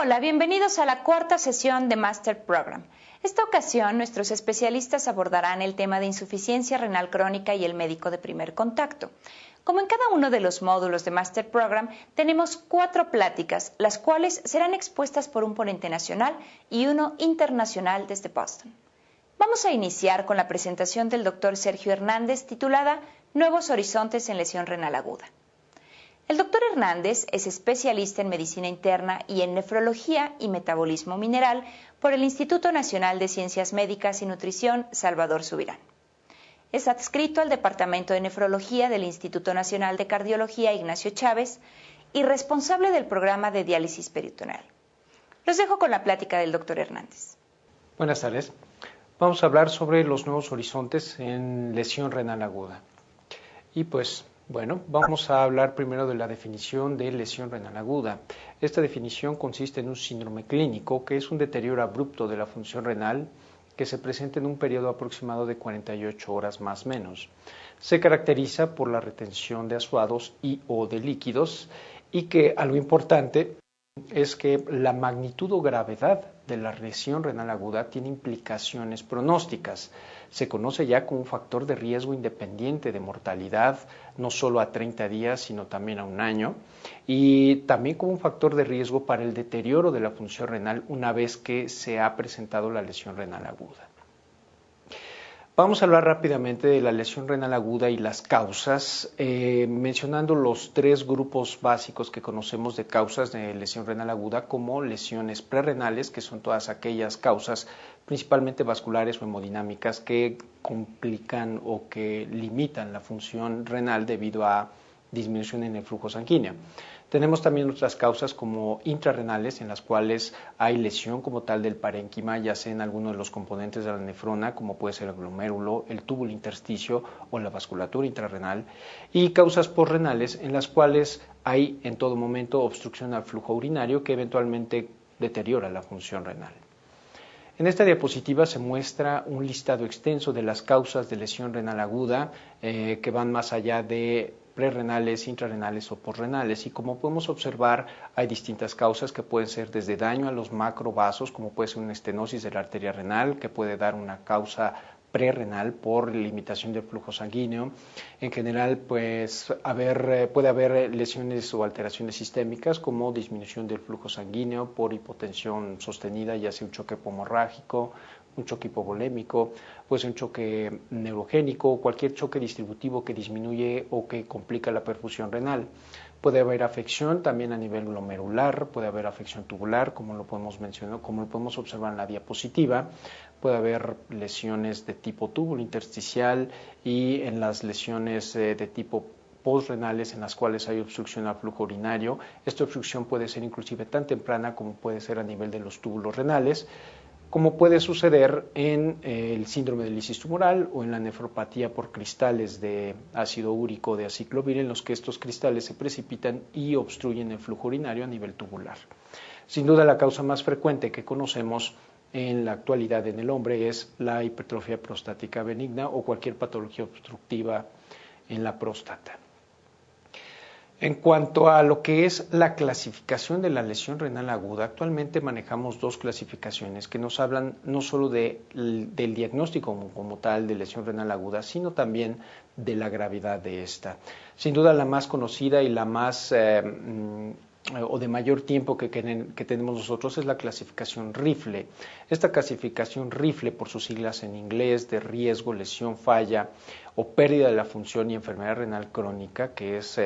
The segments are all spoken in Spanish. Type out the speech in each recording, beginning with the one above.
Hola, bienvenidos a la cuarta sesión de Master Program. Esta ocasión, nuestros especialistas abordarán el tema de insuficiencia renal crónica y el médico de primer contacto. Como en cada uno de los módulos de Master Program, tenemos 4 pláticas, las cuales serán expuestas por un ponente nacional y uno internacional desde Boston. Vamos a iniciar con la presentación del Dr. Sergio Hernández, titulada Nuevos horizontes en lesión renal aguda. El doctor Hernández es especialista en medicina interna y en nefrología y metabolismo mineral por el Instituto Nacional de Ciencias Médicas y Nutrición Salvador Subirán. Es adscrito al Departamento de Nefrología del Instituto Nacional de Cardiología Ignacio Chávez y responsable del programa de diálisis peritoneal. Los dejo con la plática del doctor Hernández. Buenas tardes. Vamos a hablar sobre los nuevos horizontes en lesión renal aguda. Y bueno, vamos a hablar primero de la definición de lesión renal aguda. Esta definición consiste en un síndrome clínico que es un deterioro abrupto de la función renal que se presenta en un periodo aproximado de 48 horas más o menos. Se caracteriza por la retención de asuados y o de líquidos y que algo importante es que la magnitud o gravedad de la lesión renal aguda tiene implicaciones pronósticas. Se conoce ya como un factor de riesgo independiente de mortalidad, no solo a 30 días, sino también a un año, y también como un factor de riesgo para el deterioro de la función renal una vez que se ha presentado la lesión renal aguda. Vamos a hablar rápidamente de la lesión renal aguda y las causas, mencionando los 3 grupos básicos que conocemos de causas de lesión renal aguda, como lesiones prerrenales, que son todas aquellas causas principalmente vasculares o hemodinámicas que complican o que limitan la función renal debido a disminución en el flujo sanguíneo. Tenemos también otras causas como intrarrenales, en las cuales hay lesión como tal del parénquima, ya sea en alguno de los componentes de la nefrona, como puede ser el glomérulo, el túbulo intersticio o la vasculatura intrarrenal, y causas posrenales, en las cuales hay en todo momento obstrucción al flujo urinario que eventualmente deteriora la función renal. En esta diapositiva se muestra un listado extenso de las causas de lesión renal aguda que van más allá de prerrenales, intrarrenales o posrenales, y como podemos observar hay distintas causas que pueden ser desde daño a los macrovasos, como puede ser una estenosis de la arteria renal, que puede dar una causa prerrenal por limitación del flujo sanguíneo. En general, puede haber lesiones o alteraciones sistémicas como disminución del flujo sanguíneo por hipotensión sostenida, ya sea un choque hemorrágico, un choque hipovolémico, puede ser un choque neurogénico, cualquier choque distributivo que disminuye o que complica la perfusión renal. Puede haber afección también a nivel glomerular, puede haber afección tubular, como lo podemos mencionar, como lo podemos observar en la diapositiva. Puede haber lesiones de tipo túbulo intersticial y en las lesiones de tipo postrenales en las cuales hay obstrucción al flujo urinario. Esta obstrucción puede ser inclusive tan temprana como puede ser a nivel de los túbulos renales, como puede suceder en el síndrome de lisis tumoral o en la nefropatía por cristales de ácido úrico de aciclovir, en los que estos cristales se precipitan y obstruyen el flujo urinario a nivel tubular. Sin duda, la causa más frecuente que conocemos en la actualidad en el hombre es la hipertrofia prostática benigna o cualquier patología obstructiva en la próstata. En cuanto a lo que es la clasificación de la lesión renal aguda, actualmente manejamos 2 clasificaciones que nos hablan no solo del diagnóstico como tal de lesión renal aguda, sino también de la gravedad de esta. Sin duda la más conocida y la más o de mayor tiempo que tenemos nosotros es la clasificación Rifle. Esta clasificación Rifle, por sus siglas en inglés, de riesgo, lesión, falla o pérdida de la función y enfermedad renal crónica, que es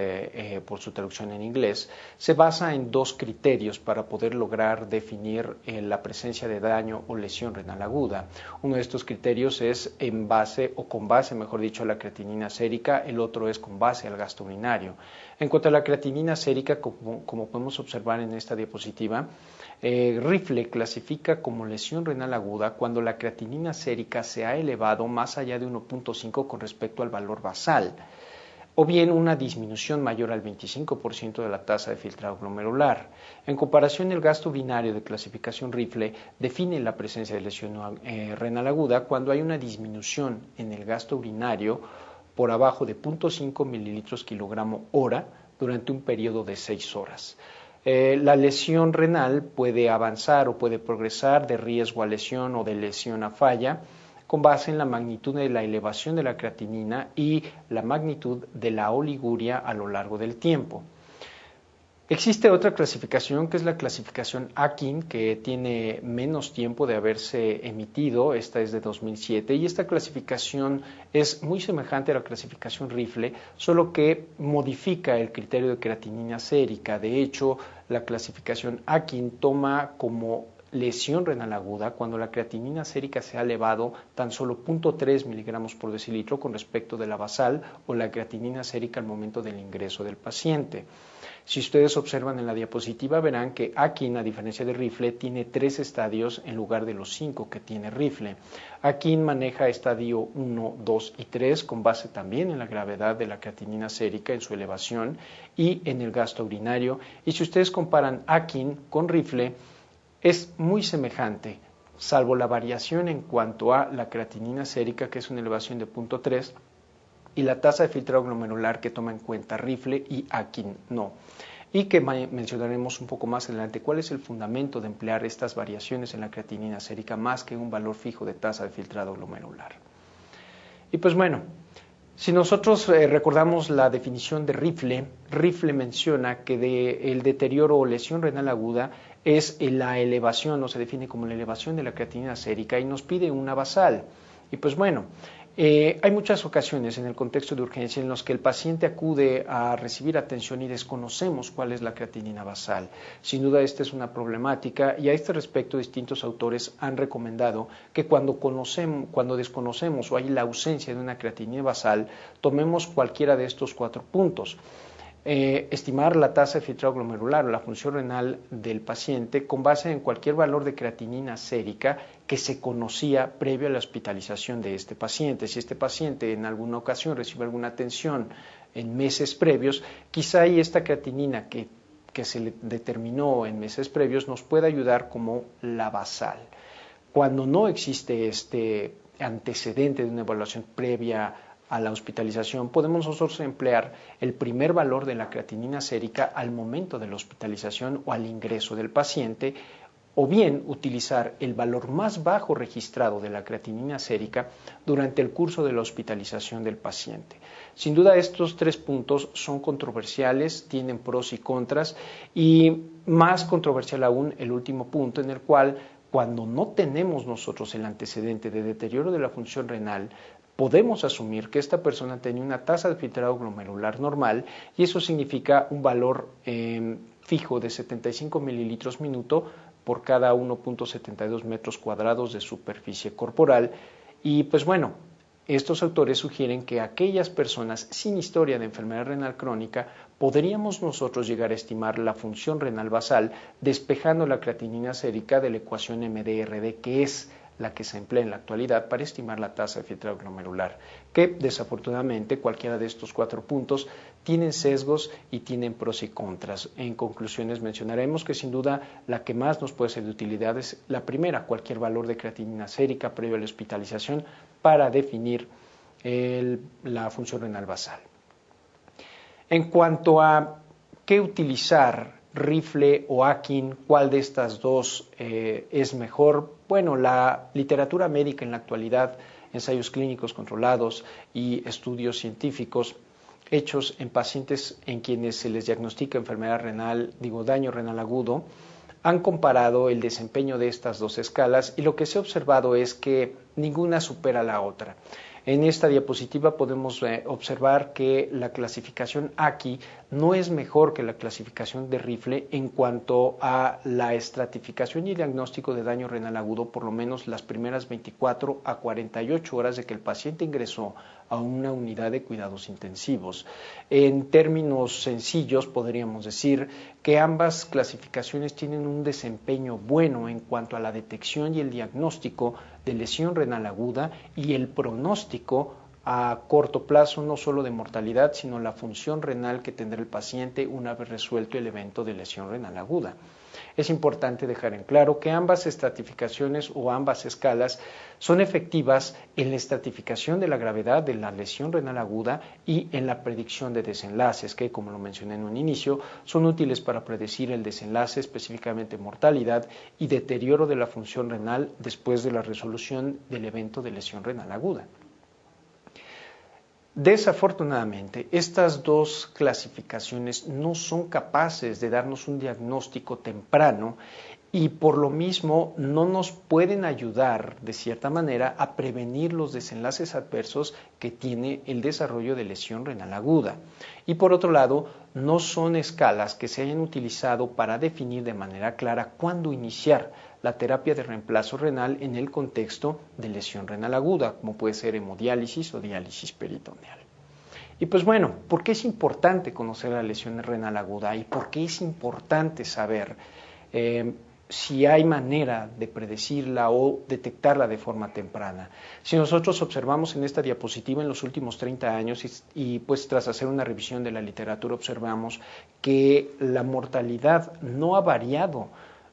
por su traducción en inglés, se basa en 2 criterios para poder lograr definir la presencia de daño o lesión renal aguda. Uno de estos criterios es en base o con base, mejor dicho, a la creatinina sérica, el otro es con base al gasto urinario. En cuanto a la creatinina sérica, como podemos observar en esta diapositiva, Rifle clasifica como lesión renal aguda cuando la creatinina sérica se ha elevado más allá de 1.5 con respecto al valor basal, o bien una disminución mayor al 25% de la tasa de filtrado glomerular. En comparación, el gasto urinario de clasificación Rifle define la presencia de lesión renal aguda cuando hay una disminución en el gasto urinario por abajo de 0.5 mililitros kilogramo hora durante un periodo de 6 horas. La lesión renal puede avanzar o puede progresar de riesgo a lesión o de lesión a falla con base en la magnitud de la elevación de la creatinina y la magnitud de la oliguria a lo largo del tiempo. Existe otra clasificación que es la clasificación Akin, que tiene menos tiempo de haberse emitido, esta es de 2007, y esta clasificación es muy semejante a la clasificación Rifle, solo que modifica el criterio de creatinina sérica. De hecho, la clasificación Akin toma como lesión renal aguda cuando la creatinina sérica se ha elevado tan solo 0.3 miligramos por decilitro con respecto de la basal o la creatinina sérica al momento del ingreso del paciente. Si ustedes observan en la diapositiva verán que Akin, a diferencia de Rifle, tiene 3 estadios en lugar de los 5 que tiene Rifle. Akin maneja estadio 1, 2 y 3 con base también en la gravedad de la creatinina sérica, en su elevación y en el gasto urinario. Y si ustedes comparan Akin con Rifle, es muy semejante, salvo la variación en cuanto a la creatinina sérica, que es una elevación de 0.3, y la tasa de filtrado glomerular que toma en cuenta Rifle y Akin no. Y que mencionaremos un poco más adelante cuál es el fundamento de emplear estas variaciones en la creatinina sérica más que un valor fijo de tasa de filtrado glomerular. Y pues bueno, si nosotros recordamos la definición de Rifle, Rifle menciona que el deterioro o lesión renal aguda es la elevación, o se define como la elevación de la creatinina sérica y nos pide una basal. Y pues bueno, hay muchas ocasiones en el contexto de urgencia en los que el paciente acude a recibir atención y desconocemos cuál es la creatinina basal. Sin duda esta es una problemática y a este respecto distintos autores han recomendado que cuando desconocemos o hay la ausencia de una creatinina basal, tomemos cualquiera de estos 4 puntos. Estimar la tasa de filtrado glomerular o la función renal del paciente con base en cualquier valor de creatinina sérica que se conocía previo a la hospitalización de este paciente. Si este paciente en alguna ocasión recibe alguna atención en meses previos, quizá ahí esta creatinina que se le determinó en meses previos nos pueda ayudar como la basal. Cuando no existe este antecedente de una evaluación previa a la hospitalización, podemos nosotros emplear el primer valor de la creatinina sérica al momento de la hospitalización o al ingreso del paciente, o bien utilizar el valor más bajo registrado de la creatinina sérica durante el curso de la hospitalización del paciente. Sin duda estos 3 puntos son controversiales, tienen pros y contras, y más controversial aún el último punto en el cual cuando no tenemos nosotros el antecedente de deterioro de la función renal, podemos asumir que esta persona tenía una tasa de filtrado glomerular normal y eso significa un valor fijo de 75 mililitros minuto por cada 1.72 metros cuadrados de superficie corporal. Y pues bueno, estos autores sugieren que aquellas personas sin historia de enfermedad renal crónica podríamos nosotros llegar a estimar la función renal basal despejando la creatinina sérica de la ecuación MDRD, que es la que se emplea en la actualidad para estimar la tasa de filtrado glomerular, que desafortunadamente cualquiera de estos 4 puntos tienen sesgos y tienen pros y contras. En conclusiones mencionaremos que sin duda la que más nos puede ser de utilidad es la primera, cualquier valor de creatinina sérica previo a la hospitalización para definir la función renal basal. En cuanto a qué utilizar, Rifle o Akin, ¿cuál de estas dos es mejor? Bueno, la literatura médica en la actualidad, ensayos clínicos controlados y estudios científicos hechos en pacientes en quienes se les diagnostica enfermedad renal, daño renal agudo, han comparado el desempeño de estas dos escalas y lo que se ha observado es que ninguna supera a la otra. En esta diapositiva podemos observar que la clasificación Aki no es mejor que la clasificación de Rifle en cuanto a la estratificación y diagnóstico de daño renal agudo, por lo menos las primeras 24 a 48 horas de que el paciente ingresó a una unidad de cuidados intensivos. En términos sencillos podríamos decir que ambas clasificaciones tienen un desempeño bueno en cuanto a la detección y el diagnóstico de lesión renal aguda y el pronóstico a corto plazo no solo de mortalidad, sino la función renal que tendrá el paciente una vez resuelto el evento de lesión renal aguda. Es importante dejar en claro que ambas estratificaciones o ambas escalas son efectivas en la estratificación de la gravedad de la lesión renal aguda y en la predicción de desenlaces, que, como lo mencioné en un inicio, son útiles para predecir el desenlace, específicamente mortalidad y deterioro de la función renal después de la resolución del evento de lesión renal aguda. Desafortunadamente, estas dos clasificaciones no son capaces de darnos un diagnóstico temprano y por lo mismo no nos pueden ayudar de cierta manera a prevenir los desenlaces adversos que tiene el desarrollo de lesión renal aguda. Y por otro lado, no son escalas que se hayan utilizado para definir de manera clara cuándo iniciar la terapia de reemplazo renal en el contexto de lesión renal aguda, como puede ser hemodiálisis o diálisis peritoneal. Y pues bueno, ¿por qué es importante conocer la lesión renal aguda y por qué es importante saber si hay manera de predecirla o detectarla de forma temprana? Si nosotros observamos en esta diapositiva en los últimos 30 años y pues tras hacer una revisión de la literatura observamos que la mortalidad no ha variado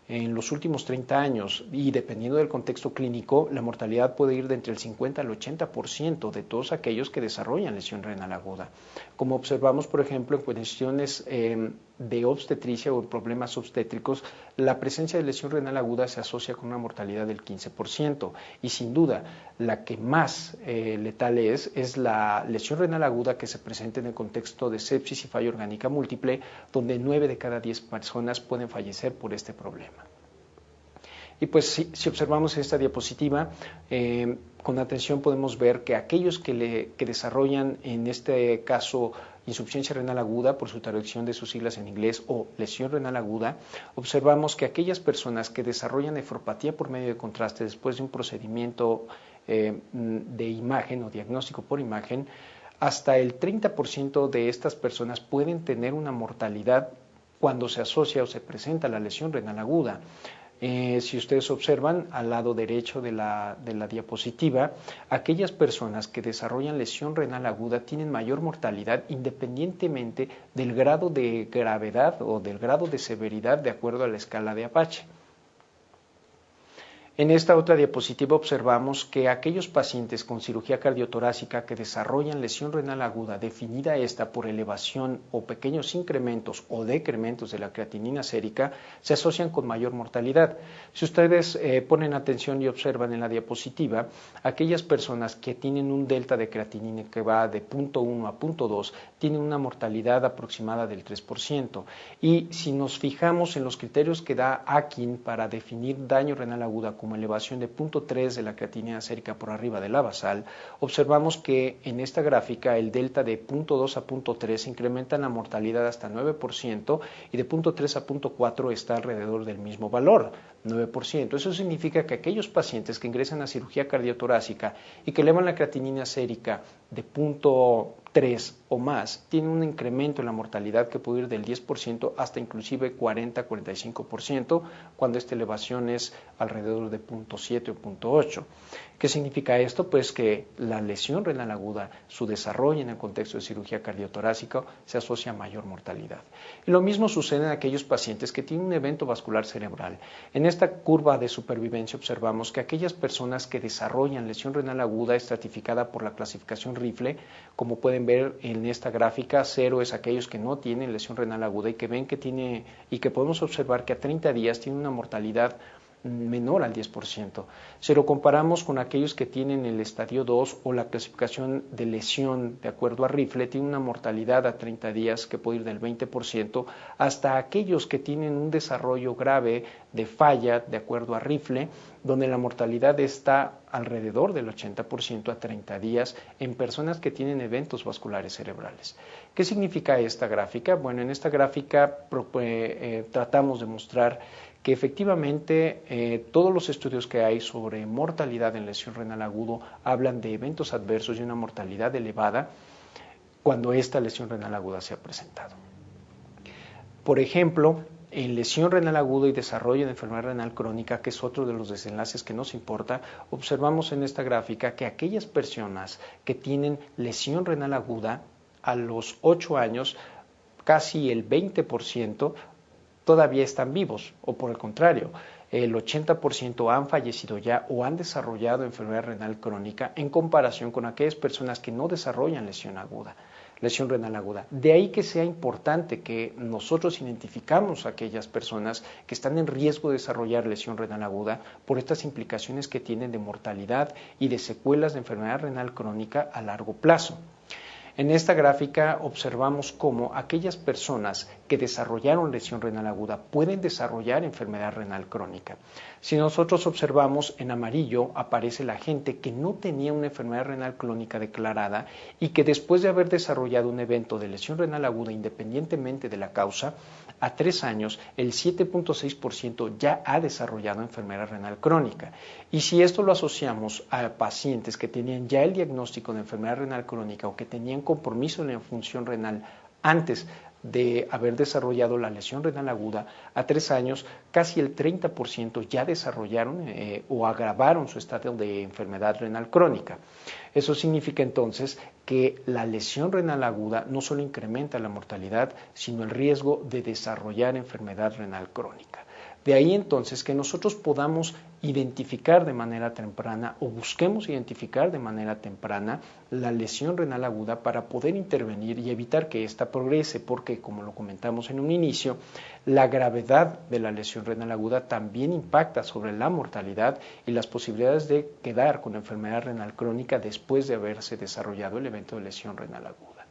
en los últimos 30 años y dependiendo del contexto clínico, la mortalidad puede ir de entre el 50 al 80% de todos aquellos que desarrollan lesión renal aguda. Como observamos, por ejemplo, en cuestiones de obstetricia o en problemas obstétricos, la presencia de lesión renal aguda se asocia con una mortalidad del 15% y sin duda la que más letal es la lesión renal aguda que se presenta en el contexto de sepsis y falla orgánica múltiple, donde 9 de cada 10 personas pueden fallecer por este problema. Y pues si observamos esta diapositiva, con atención podemos ver que aquellos que desarrollan en este caso insuficiencia renal aguda por su traducción de sus siglas en inglés o lesión renal aguda, observamos que aquellas personas que desarrollan nefropatía por medio de contraste después de un procedimiento de imagen o diagnóstico por imagen, hasta el 30% de estas personas pueden tener una mortalidad cuando se asocia o se presenta la lesión renal aguda. Si ustedes observan al lado derecho de la diapositiva, aquellas personas que desarrollan lesión renal aguda tienen mayor mortalidad independientemente del grado de gravedad o del grado de severidad de acuerdo a la escala de Apache. En esta otra diapositiva observamos que aquellos pacientes con cirugía cardiotorácica que desarrollan lesión renal aguda, definida esta por elevación o pequeños incrementos o decrementos de la creatinina sérica, se asocian con mayor mortalidad. Si ustedes ponen atención y observan en la diapositiva, aquellas personas que tienen un delta de creatinina que va de 0.1 a 0.2 tienen una mortalidad aproximada del 3%. Y si nos fijamos en los criterios que da Akin para definir daño renal aguda como elevación de 0.3 de la creatinina sérica por arriba de la basal, observamos que en esta gráfica el delta de 0.2 a 0.3 incrementa la mortalidad hasta 9% y de 0.3 a 0.4 está alrededor del mismo valor, 9%. Eso significa que aquellos pacientes que ingresan a cirugía cardiotorácica y que elevan la creatinina sérica de 0.3 o más, tienen un incremento en la mortalidad que puede ir del 10% hasta inclusive 40-45% cuando esta elevación es alrededor de 0.7 o 0.8. ¿Qué significa esto? Pues que la lesión renal aguda, su desarrollo en el contexto de cirugía cardiotorácica se asocia a mayor mortalidad. Y lo mismo sucede en aquellos pacientes que tienen un evento vascular cerebral. En esta curva de supervivencia observamos que aquellas personas que desarrollan lesión renal aguda estratificada por la clasificación Rifle, como pueden ver en esta gráfica, 0 es aquellos que no tienen lesión renal aguda y que ven que tiene y que podemos observar que a 30 días tiene una mortalidad menor al 10%. Si lo comparamos con aquellos que tienen el estadio 2 o la clasificación de lesión de acuerdo a Rifle, tiene una mortalidad a 30 días que puede ir del 20% hasta aquellos que tienen un desarrollo grave de falla de acuerdo a Rifle, donde la mortalidad está alrededor del 80% a 30 días en personas que tienen eventos vasculares cerebrales. ¿Qué significa esta gráfica? Bueno, en esta gráfica tratamos de mostrar que efectivamente todos los estudios que hay sobre mortalidad en lesión renal agudo hablan de eventos adversos y una mortalidad elevada cuando esta lesión renal aguda se ha presentado. Por ejemplo, en lesión renal aguda y desarrollo de enfermedad renal crónica, que es otro de los desenlaces que nos importa, observamos en esta gráfica que aquellas personas que tienen lesión renal aguda a los 8 años, casi el 20% todavía están vivos, o por el contrario, el 80% han fallecido ya o han desarrollado enfermedad renal crónica en comparación con aquellas personas que no desarrollan lesión renal aguda. De ahí que sea importante que nosotros identificamos a aquellas personas que están en riesgo de desarrollar lesión renal aguda por estas implicaciones que tienen de mortalidad y de secuelas de enfermedad renal crónica a largo plazo. En esta gráfica observamos cómo aquellas personas que desarrollaron lesión renal aguda pueden desarrollar enfermedad renal crónica. Si nosotros observamos en amarillo aparece la gente que no tenía una enfermedad renal crónica declarada y que después de haber desarrollado un evento de lesión renal aguda independientemente de la causa, a 3 años el 7.6% ya ha desarrollado enfermedad renal crónica. Y si esto lo asociamos a pacientes que tenían ya el diagnóstico de enfermedad renal crónica o que tenían compromiso en la función renal antes de haber desarrollado la lesión renal aguda, a 3 años casi el 30% ya desarrollaron o agravaron su estado de enfermedad renal crónica. Eso significa entonces que la lesión renal aguda no solo incrementa la mortalidad, sino el riesgo de desarrollar enfermedad renal crónica. De ahí entonces que nosotros podamos identificar de manera temprana o busquemos identificar de manera temprana la lesión renal aguda para poder intervenir y evitar que ésta progrese, porque como lo comentamos en un inicio, la gravedad de la lesión renal aguda también impacta sobre la mortalidad y las posibilidades de quedar con enfermedad renal crónica después de haberse desarrollado el evento de lesión renal aguda.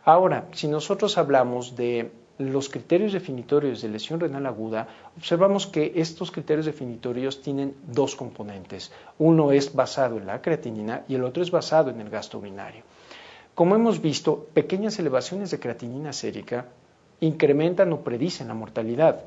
Ahora, si nosotros hablamos de los criterios definitorios de lesión renal aguda, observamos que estos criterios definitorios tienen 2 componentes. Uno es basado en la creatinina y el otro es basado en el gasto urinario. Como hemos visto, pequeñas elevaciones de creatinina sérica incrementan o predicen la mortalidad.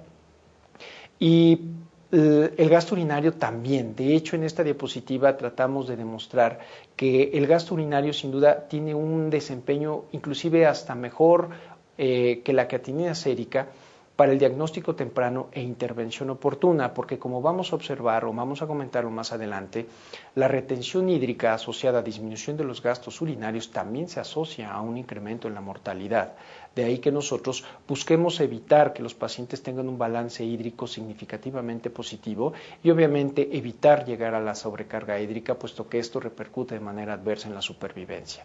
Y el gasto urinario también. De hecho, en esta diapositiva tratamos de demostrar que el gasto urinario sin duda tiene un desempeño inclusive hasta mejor que la creatinina sérica para el diagnóstico temprano e intervención oportuna, porque como vamos a observar o vamos a comentarlo más adelante, la retención hídrica asociada a disminución de los gastos urinarios también se asocia a un incremento en la mortalidad. De ahí que nosotros busquemos evitar que los pacientes tengan un balance hídrico significativamente positivo y obviamente evitar llegar a la sobrecarga hídrica, puesto que esto repercute de manera adversa en la supervivencia.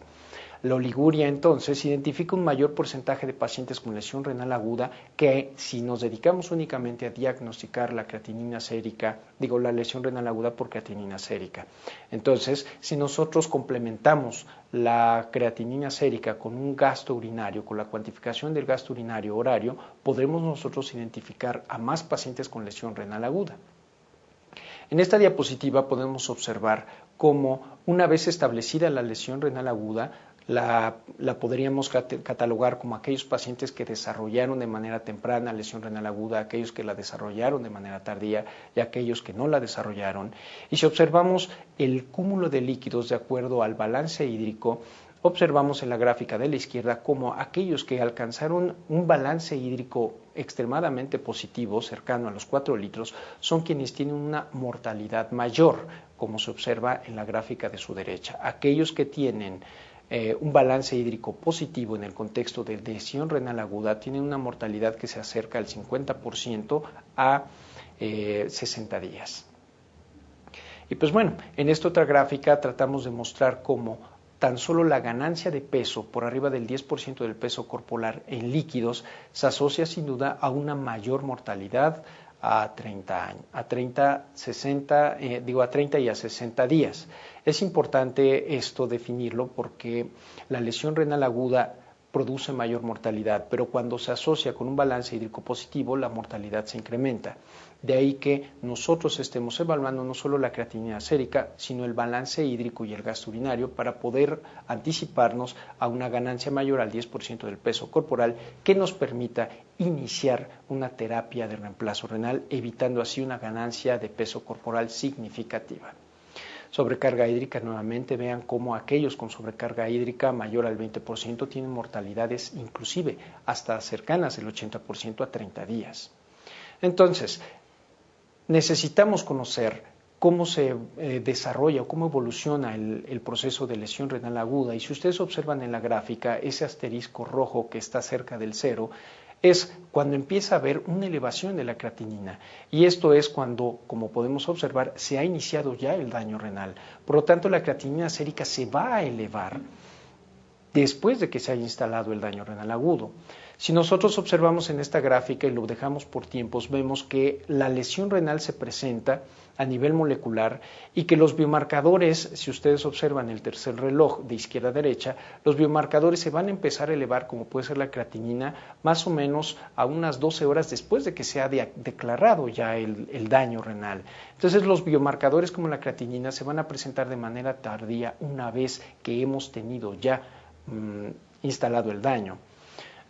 La oliguria, entonces, identifica un mayor porcentaje de pacientes con lesión renal aguda que si nos dedicamos únicamente a diagnosticar la creatinina sérica, la lesión renal aguda por creatinina sérica. Entonces, si nosotros complementamos la creatinina sérica con un gasto urinario, con la cuantificación del gasto urinario horario, podremos nosotros identificar a más pacientes con lesión renal aguda. En esta diapositiva podemos observar cómo, una vez establecida la lesión renal aguda, la podríamos catalogar como aquellos pacientes que desarrollaron de manera temprana lesión renal aguda, aquellos que la desarrollaron de manera tardía y aquellos que no la desarrollaron. Y si observamos el cúmulo de líquidos de acuerdo al balance hídrico, observamos en la gráfica de la izquierda como aquellos que alcanzaron un balance hídrico extremadamente positivo, cercano a los 4 litros, son quienes tienen una mortalidad mayor, como se observa en la gráfica de su derecha. Aquellos que tienen un balance hídrico positivo en el contexto de lesión renal aguda tienen una mortalidad que se acerca al 50% a 60 días. Y pues bueno, en esta otra gráfica tratamos de mostrar cómo tan solo la ganancia de peso por arriba del 10% del peso corporal en líquidos se asocia sin duda a una mayor mortalidad a 30 años, a 30 y a 60 días. Es importante esto definirlo porque la lesión renal aguda produce mayor mortalidad, pero cuando se asocia con un balance hídrico positivo, la mortalidad se incrementa. De ahí que nosotros estemos evaluando no solo la creatinina sérica, sino el balance hídrico y el gasto urinario para poder anticiparnos a una ganancia mayor al 10% del peso corporal que nos permita iniciar una terapia de reemplazo renal, evitando así una ganancia de peso corporal significativa. Sobrecarga hídrica, nuevamente vean cómo aquellos con sobrecarga hídrica mayor al 20% tienen mortalidades inclusive hasta cercanas al 80% a 30 días. Entonces, necesitamos conocer cómo se desarrolla o cómo evoluciona el proceso de lesión renal aguda. Y si ustedes observan en la gráfica ese asterisco rojo que está cerca del 0, es cuando empieza a haber una elevación de la creatinina, y esto es cuando, como podemos observar, se ha iniciado ya el daño renal. Por lo tanto, la creatinina sérica se va a elevar después de que se haya instalado el daño renal agudo. Si nosotros observamos en esta gráfica y lo dejamos por tiempos, vemos que la lesión renal se presenta a nivel molecular y que los biomarcadores, si ustedes observan el tercer reloj de izquierda a derecha, los biomarcadores se van a empezar a elevar, como puede ser la creatinina, más o menos a unas 12 horas después de que se ha declarado ya el daño renal. Entonces los biomarcadores como la creatinina se van a presentar de manera tardía una vez que hemos tenido ya instalado el daño.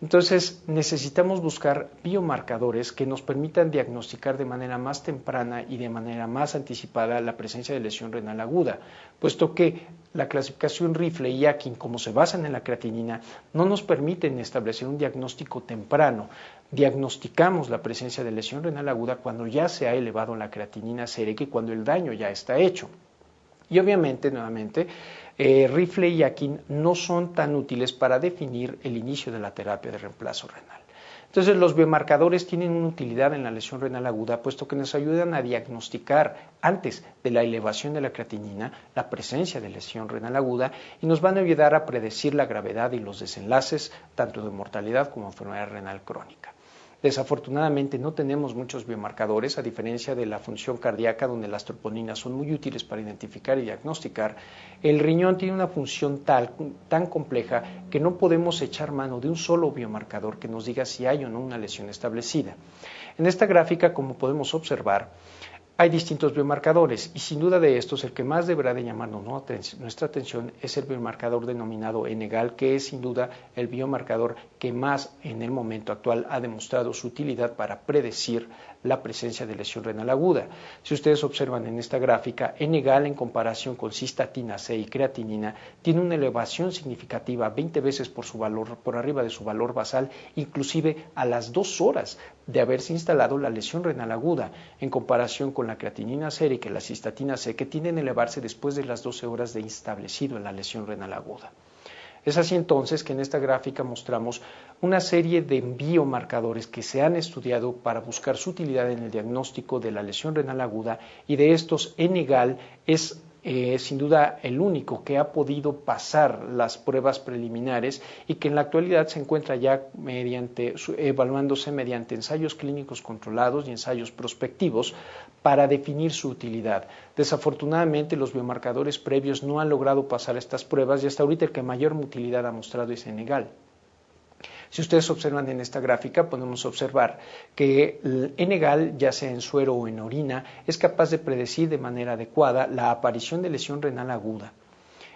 Entonces necesitamos buscar biomarcadores que nos permitan diagnosticar de manera más temprana y de manera más anticipada la presencia de lesión renal aguda, puesto que la clasificación Rifle y Akin, como se basan en la creatinina, no nos permiten establecer un diagnóstico temprano. Diagnosticamos la presencia de lesión renal aguda cuando ya se ha elevado la creatinina sérica y cuando el daño ya está hecho. Y obviamente, nuevamente, Rifle y Akin no son tan útiles para definir el inicio de la terapia de reemplazo renal. Entonces, los biomarcadores tienen una utilidad en la lesión renal aguda, puesto que nos ayudan a diagnosticar antes de la elevación de la creatinina la presencia de lesión renal aguda y nos van a ayudar a predecir la gravedad y los desenlaces tanto de mortalidad como enfermedad renal crónica. Desafortunadamente no tenemos muchos biomarcadores, a diferencia de la función cardíaca, donde las troponinas son muy útiles para identificar y diagnosticar. El riñón tiene una función tan compleja que no podemos echar mano de un solo biomarcador que nos diga si hay o no una lesión establecida. En esta gráfica, como podemos observar, hay distintos biomarcadores y sin duda de estos el que más deberá de llamarnos nuestra atención es el biomarcador denominado N-gal, que es sin duda el biomarcador que más en el momento actual ha demostrado su utilidad para predecir la presencia de lesión renal aguda. Si ustedes observan en esta gráfica, N-gal en comparación con cistatina C y creatinina tiene una elevación significativa 20 veces por arriba de su valor basal, inclusive a las 2 horas de haberse instalado la lesión renal aguda, en comparación con la creatinina sérica y la cistatina C, que tienden a elevarse después de las 12 horas de establecido en la lesión renal aguda. Es así entonces que en esta gráfica mostramos una serie de biomarcadores que se han estudiado para buscar su utilidad en el diagnóstico de la lesión renal aguda, y de estos N-gal es sin duda el único que ha podido pasar las pruebas preliminares y que en la actualidad se encuentra ya evaluándose mediante ensayos clínicos controlados y ensayos prospectivos para definir su utilidad. Desafortunadamente los biomarcadores previos no han logrado pasar estas pruebas y hasta ahorita el que mayor utilidad ha mostrado es N-gal. Si ustedes observan en esta gráfica, podemos observar que el N-gal, ya sea en suero o en orina, es capaz de predecir de manera adecuada la aparición de lesión renal aguda.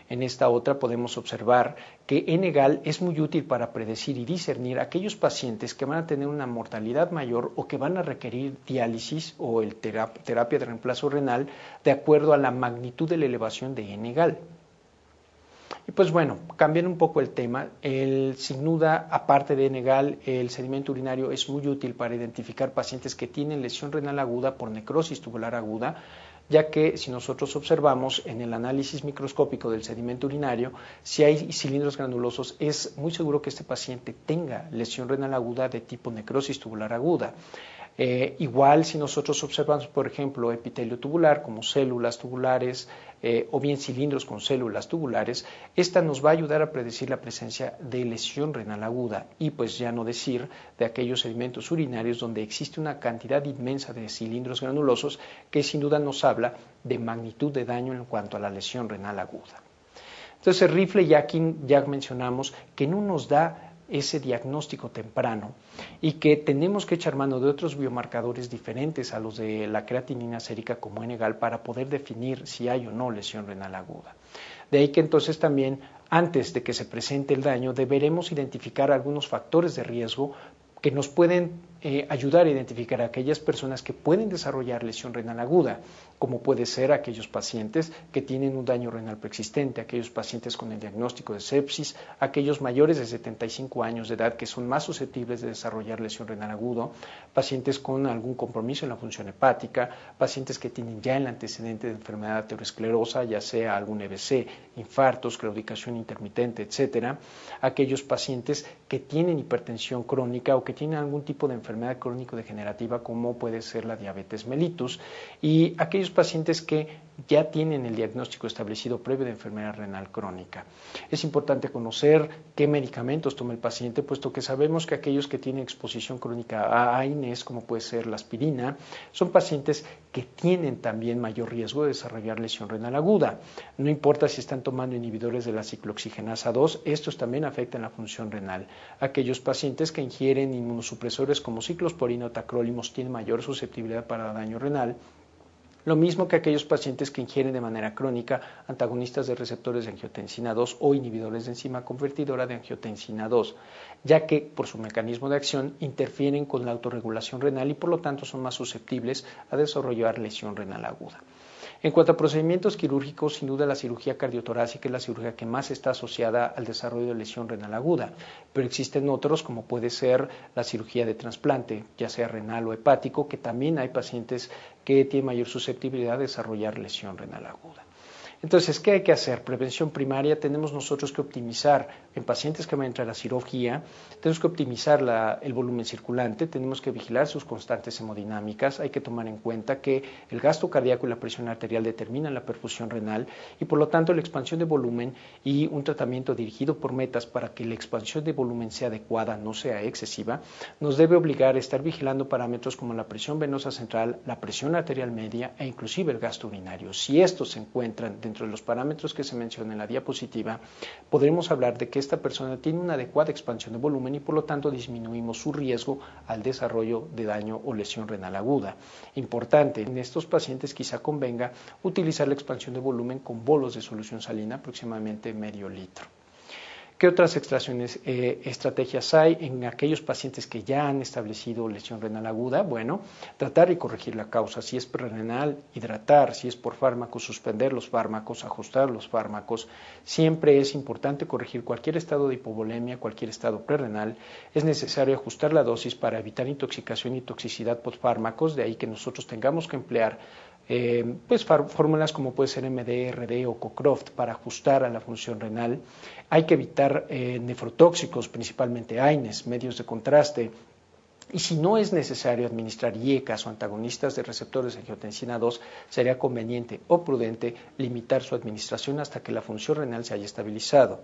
En esta otra podemos observar que N-gal es muy útil para predecir y discernir aquellos pacientes que van a tener una mortalidad mayor o que van a requerir diálisis o terapia de reemplazo renal de acuerdo a la magnitud de la elevación de N-gal. Y pues bueno, cambiando un poco el tema, sin duda, aparte de N-gal, el sedimento urinario es muy útil para identificar pacientes que tienen lesión renal aguda por necrosis tubular aguda, ya que si nosotros observamos en el análisis microscópico del sedimento urinario, si hay cilindros granulosos, es muy seguro que este paciente tenga lesión renal aguda de tipo necrosis tubular aguda. Igual si nosotros observamos, por ejemplo, epitelio tubular como células tubulares o bien cilindros con células tubulares, esta nos va a ayudar a predecir la presencia de lesión renal aguda, y pues ya no decir de aquellos sedimentos urinarios donde existe una cantidad inmensa de cilindros granulosos que sin duda nos habla de magnitud de daño en cuanto a la lesión renal aguda. Entonces Rifle y Akin ya mencionamos que no nos da ese diagnóstico temprano y que tenemos que echar mano de otros biomarcadores diferentes a los de la creatinina sérica como N-gal para poder definir si hay o no lesión renal aguda. De ahí que entonces también antes de que se presente el daño deberemos identificar algunos factores de riesgo que nos pueden ayudar a identificar a aquellas personas que pueden desarrollar lesión renal aguda, como puede ser aquellos pacientes que tienen un daño renal preexistente, aquellos pacientes con el diagnóstico de sepsis, aquellos mayores de 75 años de edad que son más susceptibles de desarrollar lesión renal aguda, pacientes con algún compromiso en la función hepática, pacientes que tienen ya el antecedente de enfermedad aterosclerosa, ya sea algún EBC, infartos, claudicación intermitente, etcétera, aquellos pacientes que tienen hipertensión crónica o que tienen algún tipo de enfermedad crónico-degenerativa como puede ser la diabetes mellitus, y aquellos pacientes que ya tienen el diagnóstico establecido previo de enfermedad renal crónica. Es importante conocer qué medicamentos toma el paciente, puesto que sabemos que aquellos que tienen exposición crónica a AINES, como puede ser la aspirina, son pacientes que tienen también mayor riesgo de desarrollar lesión renal aguda. No importa si están tomando inhibidores de la ciclooxigenasa 2, estos también afectan la función renal. Aquellos pacientes que ingieren inmunosupresores como ciclosporina o tacrolimus tienen mayor susceptibilidad para daño renal. Lo mismo que aquellos pacientes que ingieren de manera crónica antagonistas de receptores de angiotensina 2 o inhibidores de enzima convertidora de angiotensina 2, ya que por su mecanismo de acción interfieren con la autorregulación renal y por lo tanto son más susceptibles a desarrollar lesión renal aguda. En cuanto a procedimientos quirúrgicos, sin duda la cirugía cardiotorácica es la cirugía que más está asociada al desarrollo de lesión renal aguda, pero existen otros como puede ser la cirugía de trasplante, ya sea renal o hepático, que también hay pacientes que tienen mayor susceptibilidad de desarrollar lesión renal aguda. Entonces, ¿qué hay que hacer? Prevención primaria, tenemos nosotros que optimizar en pacientes que van a entrar a cirugía, tenemos que optimizar el volumen circulante, tenemos que vigilar sus constantes hemodinámicas, hay que tomar en cuenta que el gasto cardíaco y la presión arterial determinan la perfusión renal y por lo tanto la expansión de volumen y un tratamiento dirigido por metas para que la expansión de volumen sea adecuada, no sea excesiva, nos debe obligar a estar vigilando parámetros como la presión venosa central, la presión arterial media e inclusive el gasto urinario. Si estos se encuentran dentro de los parámetros que se mencionan en la diapositiva, podremos hablar de que esta persona tiene una adecuada expansión de volumen y por lo tanto disminuimos su riesgo al desarrollo de daño o lesión renal aguda. Importante, en estos pacientes quizá convenga utilizar la expansión de volumen con bolos de solución salina, aproximadamente medio litro. ¿Qué otras estrategias hay en aquellos pacientes que ya han establecido lesión renal aguda? Bueno, tratar y corregir la causa. Si es prerrenal, hidratar. Si es por fármacos, suspender los fármacos, ajustar los fármacos. Siempre es importante corregir cualquier estado de hipovolemia, cualquier estado prerrenal. Es necesario ajustar la dosis para evitar intoxicación y toxicidad por fármacos. De ahí que nosotros tengamos que emplear fórmulas como puede ser MD, RD o Cocroft para ajustar a la función renal. Hay que evitar nefrotóxicos, principalmente AINES, medios de contraste. Y si no es necesario administrar IECAs o antagonistas de receptores de angiotensina 2, sería conveniente o prudente limitar su administración hasta que la función renal se haya estabilizado.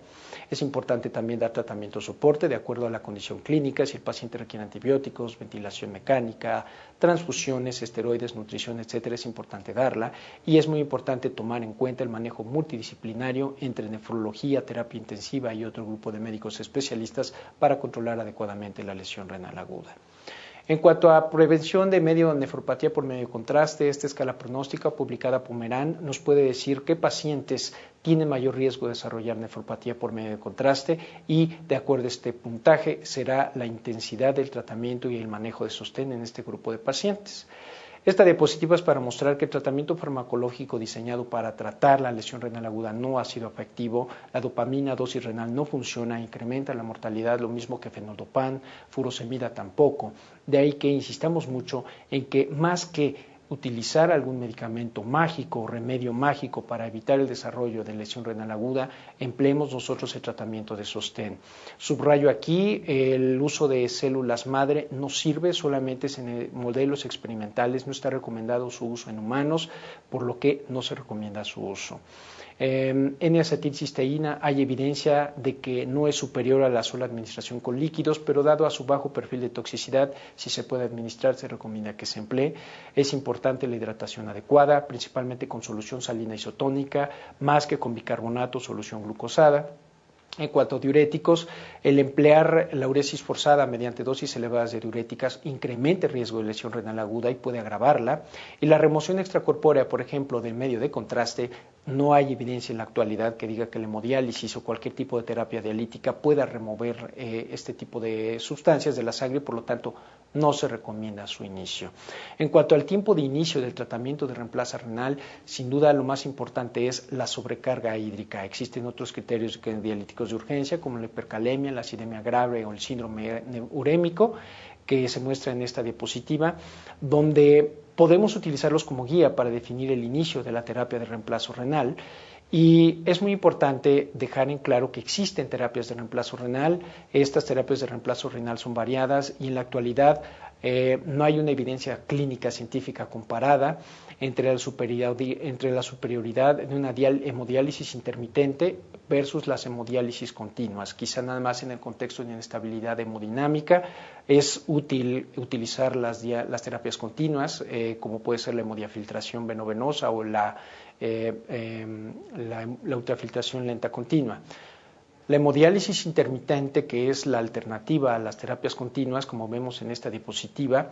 Es importante también dar tratamiento de soporte de acuerdo a la condición clínica, si el paciente requiere antibióticos, ventilación mecánica, transfusiones, esteroides, nutrición, etcétera, es importante darla. Y es muy importante tomar en cuenta el manejo multidisciplinario entre nefrología, terapia intensiva y otro grupo de médicos especialistas para controlar adecuadamente la lesión renal aguda. En cuanto a prevención de nefropatía por medio de contraste, esta escala pronóstica publicada por Meran nos puede decir qué pacientes tienen mayor riesgo de desarrollar nefropatía por medio de contraste y de acuerdo a este puntaje será la intensidad del tratamiento y el manejo de sostén en este grupo de pacientes. Esta diapositiva es para mostrar que el tratamiento farmacológico diseñado para tratar la lesión renal aguda no ha sido efectivo, la dopamina dosis renal no funciona, incrementa la mortalidad, lo mismo que fenodopan, furosemida tampoco. De ahí que insistamos mucho en que más que utilizar algún medicamento mágico o remedio mágico para evitar el desarrollo de lesión renal aguda, empleemos nosotros el tratamiento de sostén. Subrayo aquí, el uso de células madre no sirve, solamente es en modelos experimentales, no está recomendado su uso en humanos, por lo que no se recomienda su uso. N-acetilcisteína hay evidencia de que no es superior a la sola administración con líquidos, pero dado a su bajo perfil de toxicidad, si se puede administrar, se recomienda que se emplee. Es importante la hidratación adecuada, principalmente con solución salina isotónica, más que con bicarbonato o solución glucosada. En cuanto a diuréticos, el emplear la uresis forzada mediante dosis elevadas de diuréticas incrementa el riesgo de lesión renal aguda y puede agravarla. Y la remoción extracorpórea, por ejemplo, del medio de contraste, no hay evidencia en la actualidad que diga que la hemodiálisis o cualquier tipo de terapia dialítica pueda remover este tipo de sustancias de la sangre, por lo tanto no se recomienda su inicio. En cuanto al tiempo de inicio del tratamiento de reemplazo renal, sin duda lo más importante es la sobrecarga hídrica. Existen otros criterios dialíticos de urgencia como la hipercalemia, la acidemia grave o el síndrome urémico, que se muestra en esta diapositiva, donde podemos utilizarlos como guía para definir el inicio de la terapia de reemplazo renal. Y es muy importante dejar en claro que existen terapias de reemplazo renal. Estas terapias de reemplazo renal son variadas y en la actualidad no hay una evidencia clínica científica comparada entre la superioridad de una hemodiálisis intermitente versus las hemodiálisis continuas. Quizá nada más en el contexto de inestabilidad hemodinámica es útil utilizar las terapias continuas, como puede ser la hemodiafiltración venovenosa o la ultrafiltración lenta continua. La hemodiálisis intermitente, que es la alternativa a las terapias continuas, como vemos en esta diapositiva,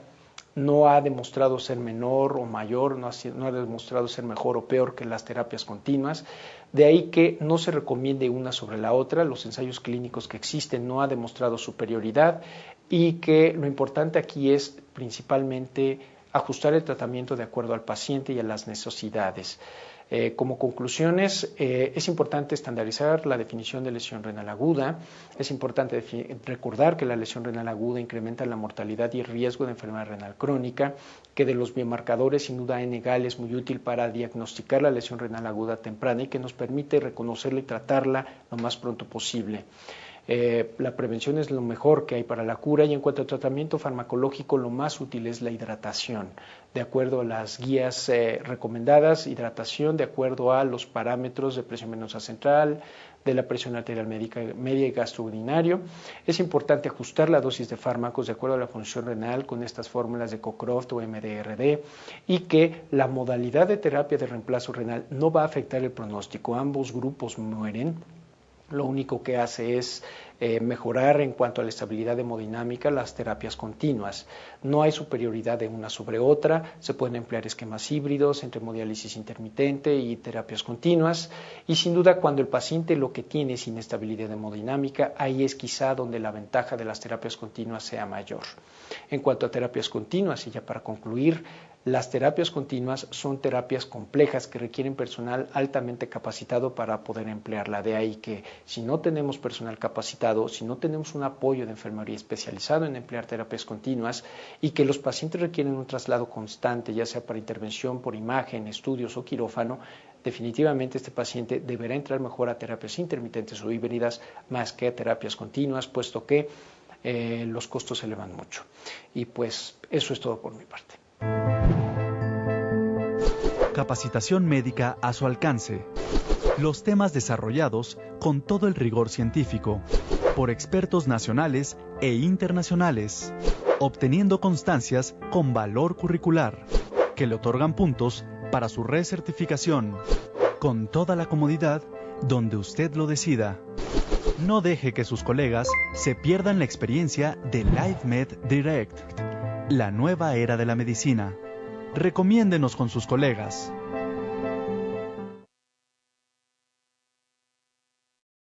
no ha demostrado ser menor o mayor, no ha demostrado ser mejor o peor que las terapias continuas. De ahí que no se recomiende una sobre la otra. Los ensayos clínicos que existen no ha demostrado superioridad y que lo importante aquí es principalmente ajustar el tratamiento de acuerdo al paciente y a las necesidades. Como conclusiones, es importante estandarizar la definición de lesión renal aguda. Es importante recordar que la lesión renal aguda incrementa la mortalidad y el riesgo de enfermedad renal crónica, que de los biomarcadores sin duda N-GAL es muy útil para diagnosticar la lesión renal aguda temprana y que nos permite reconocerla y tratarla lo más pronto posible. La prevención es lo mejor que hay para la cura y en cuanto al tratamiento farmacológico lo más útil es la hidratación. De acuerdo a las guías recomendadas, hidratación de acuerdo a los parámetros de presión venosa central, de la presión arterial media y gastrourinario. Es importante ajustar la dosis de fármacos de acuerdo a la función renal con estas fórmulas de Cockcroft o MDRD y que la modalidad de terapia de reemplazo renal no va a afectar el pronóstico. Ambos grupos mueren. Lo único que hace es mejorar en cuanto a la estabilidad hemodinámica las terapias continuas. No hay superioridad de una sobre otra, se pueden emplear esquemas híbridos entre hemodiálisis intermitente y terapias continuas y sin duda cuando el paciente lo que tiene es inestabilidad hemodinámica, ahí es quizá donde la ventaja de las terapias continuas sea mayor. En cuanto a terapias continuas, y ya para concluir, las terapias continuas son terapias complejas que requieren personal altamente capacitado para poder emplearla. De ahí que si no tenemos personal capacitado, si no tenemos un apoyo de enfermería especializado en emplear terapias continuas y que los pacientes requieren un traslado constante, ya sea para intervención por imagen, estudios o quirófano, definitivamente este paciente deberá entrar mejor a terapias intermitentes o híbridas más que a terapias continuas, puesto que los costos se elevan mucho. Y pues eso es todo por mi parte. Capacitación médica a su alcance. Los temas desarrollados con todo el rigor científico, por expertos nacionales e internacionales, obteniendo constancias con valor curricular, que le otorgan puntos para su recertificación, con toda la comodidad donde usted lo decida. No deje que sus colegas se pierdan la experiencia de LifeMed Direct, la nueva era de la medicina. Recomiéndenos con sus colegas.